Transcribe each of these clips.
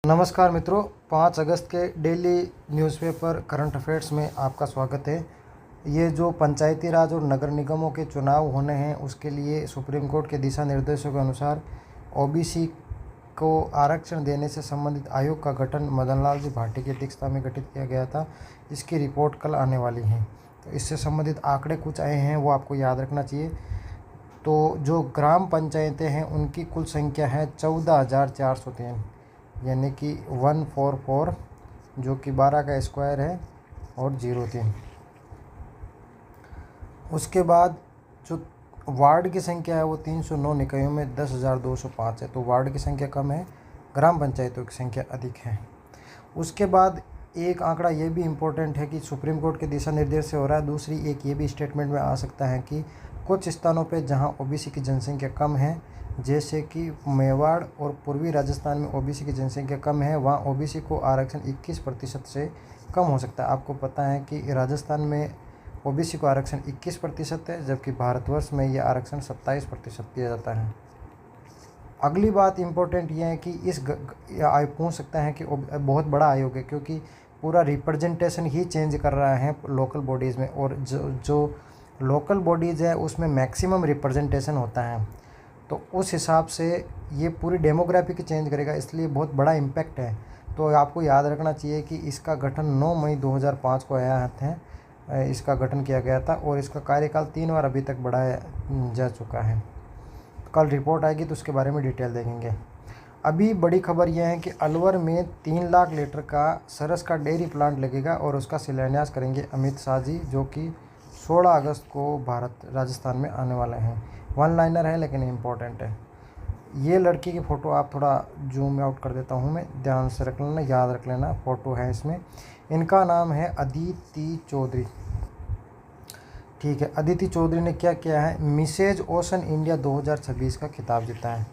नमस्कार मित्रों, 5 अगस्त के डेली न्यूज़पेपर करंट अफेयर्स में आपका स्वागत है। ये जो पंचायती राज और नगर निगमों के चुनाव होने हैं उसके लिए सुप्रीम कोर्ट के दिशा निर्देशों के अनुसार ओबीसी को आरक्षण देने से संबंधित आयोग का गठन मदन लाल जी भाटी की अध्यक्षता में गठित किया गया था। इसकी रिपोर्ट कल आने वाली है। तो इससे संबंधित आंकड़े कुछ आए हैं, वो आपको याद रखना चाहिए। तो जो ग्राम पंचायतें हैं उनकी कुल संख्या है 14,403, यानी कि 144, जो कि 12 का स्क्वायर है और 03। उसके बाद जो वार्ड की संख्या है वो 309 निकायों में 10,205 है। तो वार्ड की संख्या कम है, ग्राम पंचायतों की संख्या अधिक है। उसके बाद एक आंकड़ा ये भी इम्पोर्टेंट है कि सुप्रीम कोर्ट के दिशा निर्देश से हो रहा है। दूसरी एक ये भी स्टेटमेंट में आ सकता है कि कुछ स्थानों पे जहां ओबीसी की जनसंख्या कम है, जैसे कि मेवाड़ और पूर्वी राजस्थान में ओबीसी की जनसंख्या कम है, वहाँ ओबीसी को आरक्षण 21% से कम हो सकता है। आपको पता है कि राजस्थान में ओबीसी को आरक्षण 21% है, जबकि भारतवर्ष में यह आरक्षण 27% दिया जाता है। अगली बात इम्पोर्टेंट ये है कि पूछ सकता है कि बहुत बड़ा आयोग है, क्योंकि पूरा रिप्रेजेंटेशन ही चेंज कर रहा है लोकल बॉडीज़ में, और जो लोकल बॉडीज़ है उसमें मैक्सिमम रिप्रेजेंटेशन होता है। तो उस हिसाब से ये पूरी डेमोग्राफी की चेंज करेगा, इसलिए बहुत बड़ा इम्पैक्ट है। तो आपको याद रखना चाहिए कि इसका गठन 9 मई 2005 को इसका गठन किया गया था, और इसका कार्यकाल 3 बार अभी तक बढ़ाया जा चुका है। कल रिपोर्ट आएगी तो उसके बारे में डिटेल देखेंगे। अभी बड़ी खबर यह है कि अलवर में 3 लाख लीटर का सरस का डेयरी प्लांट लगेगा, और उसका शिलान्यास करेंगे अमित शाह जी, जो कि 16 अगस्त को राजस्थान में आने वाले हैं। वन लाइनर है लेकिन इम्पोर्टेंट है। ये लड़की की फ़ोटो आप थोड़ा जूम आउट कर देता हूँ मैं, ध्यान से रख लेना, याद रख लेना। फ़ोटो है इसमें, इनका नाम है अदिति चौधरी। ठीक है, अदिति चौधरी ने क्या किया है, मिसेज ओशन इंडिया 2026 का खिताब जीता है।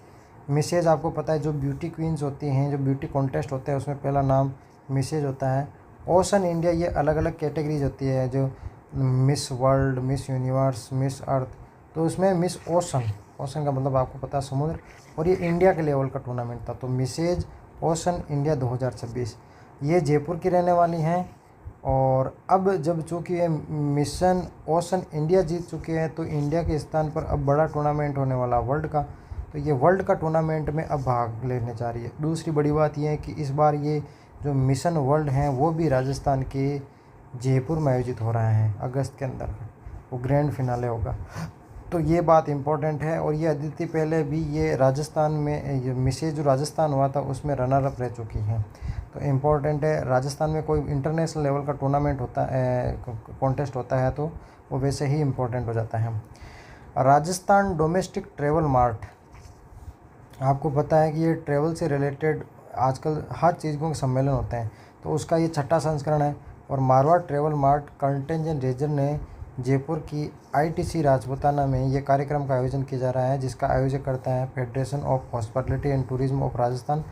मिसेज आपको पता है, जो ब्यूटी क्वींस होती हैं, जो ब्यूटी कॉन्टेस्ट होते हैं, उसमें पहला नाम मिसेज होता है। ओशन इंडिया ये अलग अलग कैटेगरीज होती है, जो Miss World, Miss Universe, Miss Earth, तो उसमें मिस ओशन, ओशन का मतलब आपको पता है समुद्र, और ये इंडिया के लेवल का टूर्नामेंट था। तो मिसेज ओशन इंडिया 2026 ये जयपुर की रहने वाली हैं। और अब जब चूँकि ये मिशन ओशन इंडिया जीत चुके हैं, तो इंडिया के स्थान पर अब बड़ा टूर्नामेंट होने वाला वर्ल्ड का, तो ये वर्ल्ड का टूर्नामेंट में अब भाग लेने जा रही है। दूसरी बड़ी बात यह है कि इस बार ये जो मिशन वर्ल्ड हैं वो भी राजस्थान के जयपुर में आयोजित हो रहे हैं अगस्त के अंदर, वो ग्रैंड फिनाले होगा। तो ये बात इम्पोर्टेंट है। और ये अदिति पहले भी ये राजस्थान में, ये मिसेज जो राजस्थान हुआ था उसमें रनर अप रह चुकी हैं। तो इम्पोर्टेंट है, राजस्थान में कोई इंटरनेशनल लेवल का टूर्नामेंट होता है, कॉन्टेस्ट होता है, तो वो वैसे ही इम्पोर्टेंट हो जाता है। राजस्थान डोमेस्टिक ट्रेवल मार्ट, आपको पता है कि ये ट्रेवल से रिलेटेड आजकल हर चीज़ के सम्मेलन होते हैं, तो उसका ये 6ठा संस्करण है। और Marwar travel mart contingent region ने जयपुर की आईटीसी राजपुताना में ये कार्यक्रम का आयोजन किया जा रहा है, जिसका आयोजन करता है federation of hospitality and tourism of Rajasthan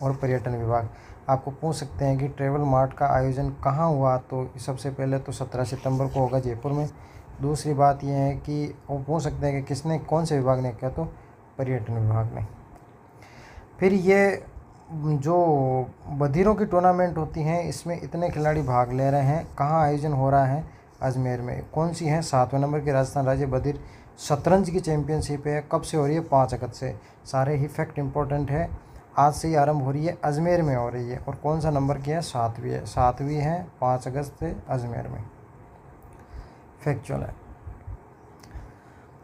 और पर्यटन विभाग। आपको पूछ सकते हैं कि ट्रेवल मार्ट का आयोजन कहाँ हुआ, तो सबसे पहले तो 17 सितंबर को होगा जयपुर में। दूसरी बात यह है कि वो पूछ सकते हैं कि किसने, कौन से विभाग ने किया, तो पर्यटन विभाग ने। फिर ये जो बधिरों की टूर्नामेंट होती हैं, इसमें इतने खिलाड़ी भाग ले रहे हैं, कहाँ आयोजन हो रहा है, अजमेर में। कौन सी है, 7वें नंबर की राजस्थान राज्य बधिर शतरंज की चैंपियनशिप है। कब से हो रही है, 5 अगस्त से। सारे ही फैक्ट इंपॉर्टेंट है, आज से ही आरंभ हो रही है, अजमेर में हो रही है। और कौन सा नंबर की है, 7वीं है, 7वीं है, 5 अगस्त से अजमेर में, फैक्चुअल है।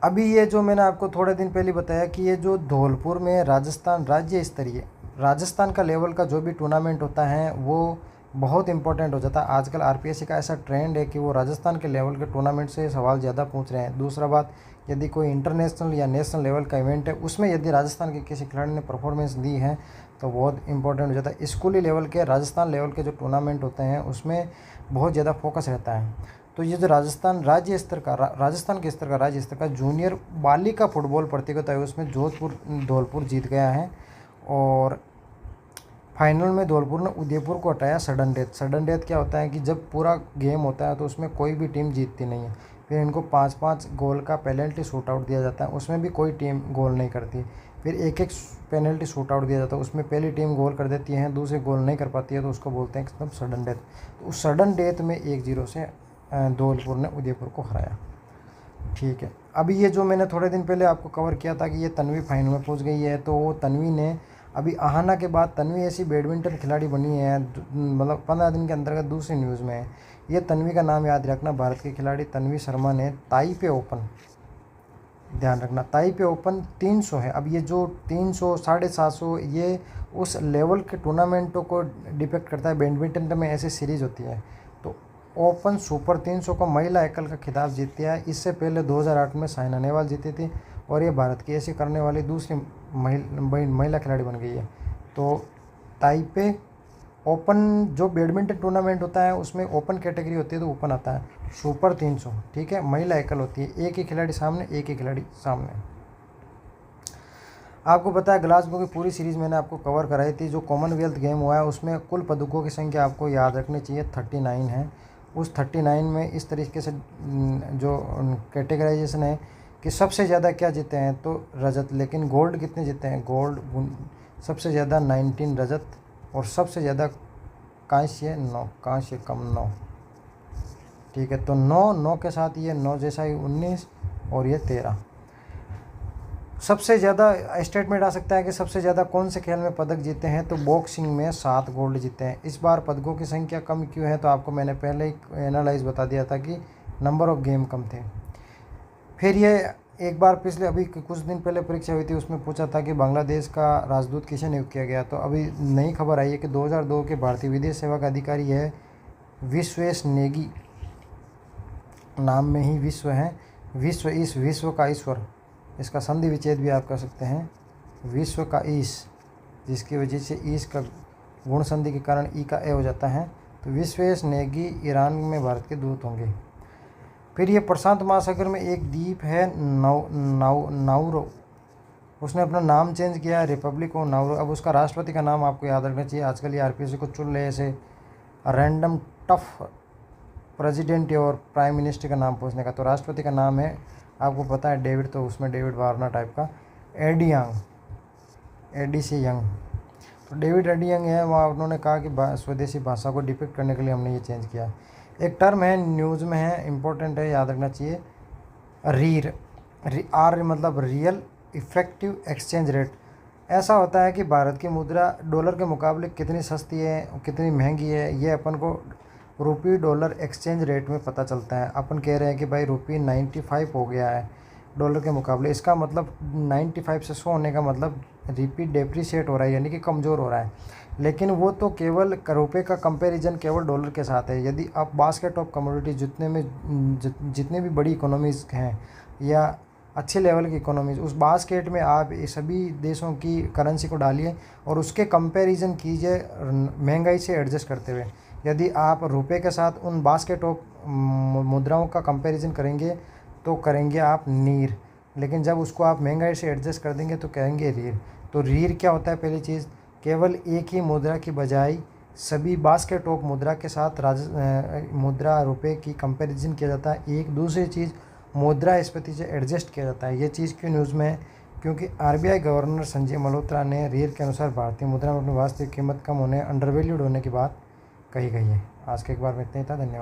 अभी ये जो मैंने आपको थोड़े दिन पहले बताया कि ये जो धौलपुर में राजस्थान राज्य स्तरीय, राजस्थान का लेवल का जो भी टूर्नामेंट होता है वो बहुत इंपॉर्टेंट हो जाता है। आजकल आरपीएससी का ऐसा ट्रेंड है कि वो राजस्थान के लेवल के टूर्नामेंट से सवाल ज़्यादा पूछ रहे हैं। दूसरा बात, यदि कोई इंटरनेशनल या नेशनल लेवल का इवेंट है, उसमें यदि राजस्थान के किसी खिलाड़ी ने परफॉर्मेंस दी है तो बहुत इंपॉर्टेंट हो जाता है। स्कूली लेवल के, राजस्थान लेवल के जो टूर्नामेंट होते हैं उसमें बहुत ज़्यादा फोकस रहता है। तो ये जो राजस्थान राज्य स्तर का, राजस्थान के स्तर का, राज्य स्तर का जूनियर बालिका फुटबॉल प्रतियोगिता है, उसमें धौलपुर जीत गया है। और फाइनल में धौलपुर ने उदयपुर को हटाया सडन डेथ। सडन डेथ क्या होता है कि जब पूरा गेम होता है तो उसमें कोई भी टीम जीतती नहीं है, फिर इनको 5-5 गोल का पेनल्टी शूट आउट दिया जाता है, उसमें भी कोई टीम गोल नहीं करती। फिर एक एक पेनल्टी शूट आउट दिया जाता है, उसमें पहली टीम गोल कर देती है, दूसरी गोल नहीं कर पाती है तो उसको बोलते हैं एकदम सडन डेथ। तो उस सडन डेथ में 1-0 से धौलपुर ने उदयपुर को हराया। ठीक है, अभी ये जो मैंने थोड़े दिन पहले आपको कवर किया था कि ये तन्वी फाइनल में पहुंच गई है, तो वो तन्वी ने अभी आहाना के बाद तन्वी ऐसी बैडमिंटन खिलाड़ी बनी है, मतलब 15 दिन के अंतर्गत दूसरी न्यूज़ में है। ये तन्वी का नाम याद रखना, भारत की खिलाड़ी तन्वी शर्मा ने ताइपे ओपन, ध्यान रखना ताइपे ओपन 300 है। अब ये जो 300, 750 ये उस लेवल के टूर्नामेंटों को डिपेक्ट करता है। बैडमिंटन में ऐसी सीरीज होती है। तो ओपन सुपर 300 को महिला एकल का खिताब जीती है। इससे पहले 2008 में साइना नेहवाल जीती थी और ये भारत की ऐसी करने वाली दूसरी महिला खिलाड़ी बन गई है। तो ताइपे ओपन जो बैडमिंटन टूर्नामेंट होता है उसमें ओपन कैटेगरी होती है तो ओपन आता है सुपर 300, ठीक है। महिला एकल होती है, एक ही खिलाड़ी सामने, एक ही खिलाड़ी सामने। आपको पता है ग्लासगो की पूरी सीरीज़ मैंने आपको कवर कराई थी। जो कॉमनवेल्थ गेम हुआ है उसमें कुल पदकों की संख्या आपको याद रखनी चाहिए 39 है। उस 39 में इस तरीके से जो कैटेगराइजेशन है कि सबसे ज़्यादा क्या जीते हैं तो रजत, लेकिन गोल्ड कितने जीते हैं, गोल्ड सबसे ज़्यादा 19 रजत और सबसे ज़्यादा कांस्य 9, कांस्य कम 9, ठीक है। तो 9 के साथ ये 9 जैसा ही 19 और ये 13। सबसे ज़्यादा स्टेटमेंट आ सकता है कि सबसे ज़्यादा कौन से खेल में पदक जीते हैं, तो बॉक्सिंग में 7 गोल्ड जीते हैं। इस बार पदकों की संख्या कम क्यों है, तो आपको मैंने पहले ही एनालाइज बता दिया था कि नंबर ऑफ गेम कम थे। फिर ये एक बार पिछले अभी कुछ दिन पहले परीक्षा हुई थी, उसमें पूछा था कि बांग्लादेश का राजदूत किसे नियुक्त किया गया। तो अभी नई खबर आई है कि 2002 के भारतीय विदेश सेवा का अधिकारी है विश्वेश नेगी, नाम में ही विश्व है, विश्व ईश, विश्व का ईश्वर, इसका संधि विच्छेद भी आप कर सकते हैं, विश्व का ईश, जिसकी वजह से ईश का गुण संधि के कारण ई का ए हो जाता है। तो विश्वेश नेगी ईरान में भारत के दूत होंगे। फिर ये प्रशांत महासागर में एक द्वीप है नाउरो, उसने अपना नाम चेंज किया है रिपब्लिक ऑफ नाउरो। अब उसका राष्ट्रपति का नाम आपको याद रखना चाहिए। आजकल ये आरपीएससी को चुन रहे ऐसे रैंडम टफ प्रेसिडेंट और प्राइम मिनिस्टर का नाम पूछने का। तो राष्ट्रपति का नाम है आपको पता है डेविड, तो उसमें डेविड वार्नर टाइप का, एडी यंग, एडी सी यंग। तो डेविड एडी यंग है, वहाँ उन्होंने कहा कि स्वदेशी भाषा को डिपिक्ट करने के लिए हमने ये चेंज किया। एक टर्म है न्यूज़ में है, इंपॉर्टेंट है, याद रखना चाहिए, रीर, आर मतलब रियल इफेक्टिव एक्सचेंज रेट। ऐसा होता है कि भारत की मुद्रा डॉलर के मुकाबले कितनी सस्ती है, कितनी महंगी है, ये अपन को रुपी डॉलर एक्सचेंज रेट में पता चलता है। अपन कह रहे हैं कि भाई रुपी 95 हो गया है डॉलर के मुकाबले, इसका मतलब 95 से 100 होने का मतलब रुपी डेप्रिशिएट हो रहा है, यानी कि कमज़ोर हो रहा है। लेकिन वो तो केवल रुपये का कंपैरिजन केवल डॉलर के साथ है। यदि आप बास्केट ऑफ कमोडिटी जितने भी बड़ी इकोनॉमीज़ हैं या अच्छे लेवल की इकोनॉमीज़, उस बास्केट में आप सभी देशों की करेंसी को डालिए और उसके कंपैरिजन कीजिए महंगाई से एडजस्ट करते हुए। यदि आप रुपये के साथ उन बास्केट ऑफ मुद्राओं का कंपैरिजन करेंगे तो करेंगे आप नीर, लेकिन जब उसको आप महंगाई से एडजस्ट कर देंगे तो कहेंगे रीर। तो रीर क्या होता है, पहली चीज़ केवल एक ही मुद्रा की बजाय सभी बास्केट ऑफ मुद्रा के साथ मुद्रा रुपये की कंपैरिजन किया जाता है। एक दूसरी चीज़ मुद्रास्फीति से एडजस्ट किया जाता है। ये चीज़ क्यों न्यूज़ में है, क्योंकि आरबीआई गवर्नर संजय मल्होत्रा ने रीर के अनुसार भारतीय मुद्रा में अपनी वास्तविक कीमत कम होने, अंडरवैल्यूड होने की बात कही गई है। आज के एक बार में इतना ही था, धन्यवाद।